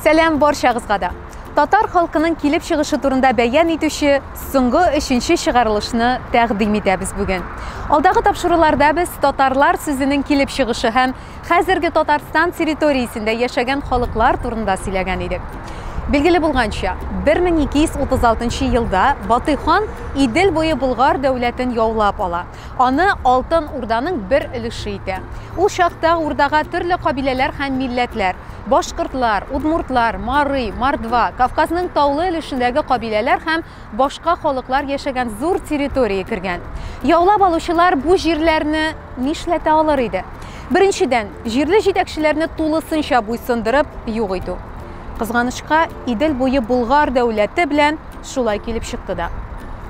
Сәлам баршагызга да. Татар халкының килеп чыгышы турында бәян итүче соңгы 3нче чыгарылышны тәкъдим итәбез бүген. Алдагы тапшыруларда без татарлар сүзенең килеп чыгышы һәм хәзерге Татарстан территориясендә яшәгән халыклар турында сөйләгән идек. Билгеле булганча, 1236 елда Батый хан Идел буе Болгар дәүләтен яулап ала. Аны Алтын Урданың бер өлеше итә. Ул чакта Урдага төрле кабиләләр һәм милләтләр, башкортлар, удмуртлар, Марый, Мордва, Кавказның таулы өлешендәге кабиләләр һәм башка халыклар яшәгән зур территория кергән. Яулап алучылар бу җирләрне нишләтә алыр иде? Беренчедән, җирле җитәкчеләрне тулысынча буйсындырып юк итү. Кызганычка, Идел буе Болгар дәүләте белән шулай килеп чыкты да.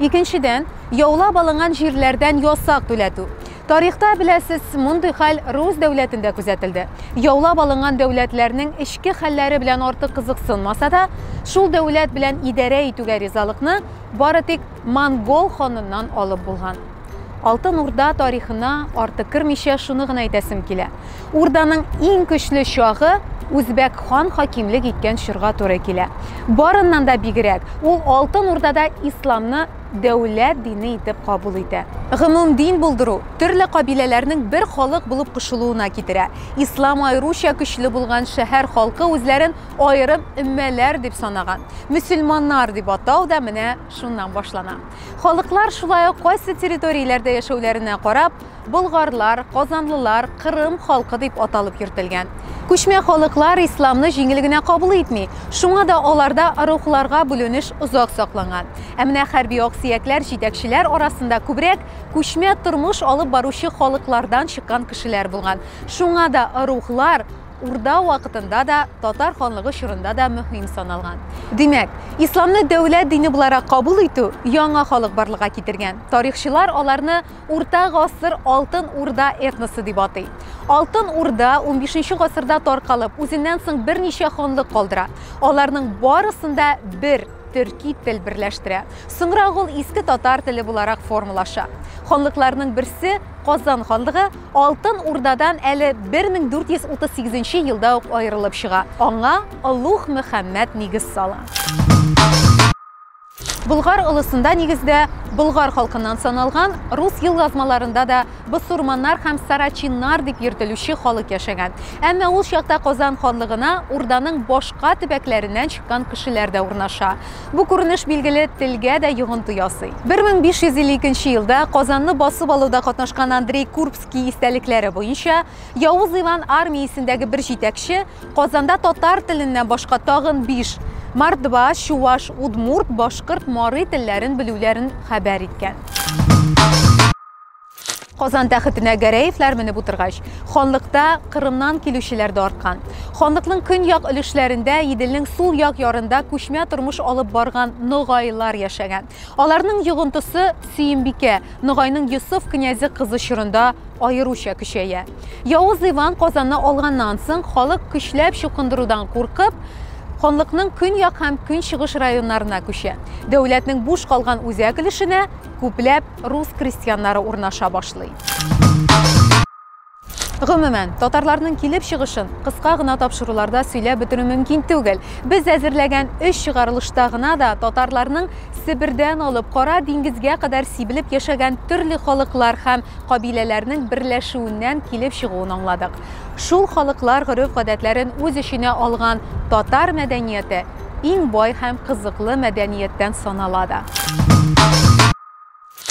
Икенчедән, яулап алынган җирләрдән ясак түләтү. Тарихта беләсез, мондый хәл Рус дәүләтендә күзәтелде. Яулап алынган дәүләтләрнең эчке хәлләре белән артык кызыксынмаса да, шул дәүләт белән идарә итүгә ризалыкны бары тик Монгол ханыннан алып булган. Алтын Урда тарихына артык кермичә шуны гына әйтәсем килә. Урданың иң көчле чагы Үзбәк хан хакимлек иткән чорга туры килә. Барыннан да бигрәк, ул Алтын Урдада исламны дәүләт дине итеп кабул итә. Гомум дин булдыру төрле кабиләләрнең бер халык булып кушылуына китерә. Ислам айруча көчле булган шәһәр халкы үзләрен аерым өммәләр дип санаган. Мөселманнар дип атау да менә шуннан башлана. Халыклар шулай ук кайсы территорияләрдә яшәүләренә карап, болгарлар, казанлылар, Кырым халкы дип аталып йөртелгән. Күчмә халыклар исламны җиңел генә кабул итми. Шуңа да аларда рухларга бүленеш узак сакланган. Ә менә хәрби аксыякләр җитәкчеләр арасында күбрәк күчмә тормыш алып баручы халыклардан чыккан кешеләр булган. Шуңа да рухлар Урда вакытында да, татар ханлыгы чорында да мөһим саналган. Димәк, исламны дәүләт дине буларак кабул итү яңа халык барлыкка китергән. Тарихчылар аларны Урта гасыр Алтын Урда этносы дип атый. Алтын Урда 15нче гасырда таркалып, үзеннән соң берничә ханлык калдыра. Аларның барысында бер төрки тел берләштерә. Соңрак ул иске татар теле буларак формалаша. Ханлыкларның берсе Казан ханлыгы Алтын Урдадан әле 1438 елда ук аерылып чыга. Аңа Улуг Мөхәммәд нигез сала. Болгар улысында нигездә Болгар халкыннан саналган, рус елгазмаларында да бусурманнар һәм сарачиннар дип йөртелүче халык яшәгән. Әмма ул чакта Казан ханлыгына Урданың башка төбәкләреннән чыккан кешеләр дә урнаша. Бу күренеш билгеле телгә дә йогынты ясый. 1552 елда Казанны басып алуда катнашкан Андрей Курбский истәлекләре буенча, Явыз Иван армиясендәге бер җитәкче Казанда татар теленнән башка тагын 5 Мордва, Чуваш, Удмурт, Башкорт, Марый телләрен белүләрен хәбәр иткән. Казан тәхетенә Гәрәевләр менеп утыргач, ханлыкта Кырымнан килүчеләр дә арткан. Ханлыкның көньяк өлешләрендә Иделнең сул як ярында күчмә тормыш алып барган Ногайлар яшәгән. Аларның йогынтысы Сөембикә, Ногайның Йосыф князы кызы чорында аеруча көчәя. Явыз Иван Казанны алганнан соң халык көчләп чукындырудан куркып, ханлыкның көньяк һәм көнчыгыш районнарына күчә. Дәүләтнең буш калган үзәк өлешенә күпләп рус крестьяннары урнаша башлый. Гомумән, татарларның килеп чыгышын кыска гына тапшыруларда сөйләп бетерү мөмкин түгел. Без әзерләгән 3 чыгарылышта гына да татарларның Себердән алып Кара диңгезгә кадәр сибелеп яшәгән төрле халыклар һәм кабиләләрнең берләшүеннән килеп чыгуын аңладык. Шул халыклар гореф-гадәтләрен үз эченә алган татар мәдәнияте иң бай һәм кызыклы мәдәнияттән санала да.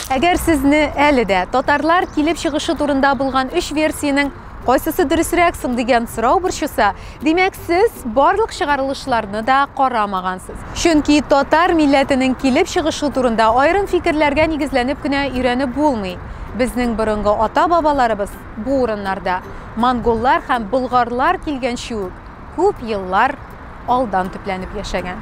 Әгәр сезне әле дә татарлар килеп чыгышы турында булган 3 версияның кайсысы дөресрәк соң дигән сорау борчыса, димәк сез барлык чыгарылышларны да карамагансыз. Чөнки татар милләтенең килеп чыгышы турында аерым фикерләргә нигезләнеп кенә өйрәнеп булмый. Безнең борынгы ата-бабаларыбыз бу урыннарда монголлар һәм болгарлар килгәнче үк күп еллар алдан төпләнеп яшәгән.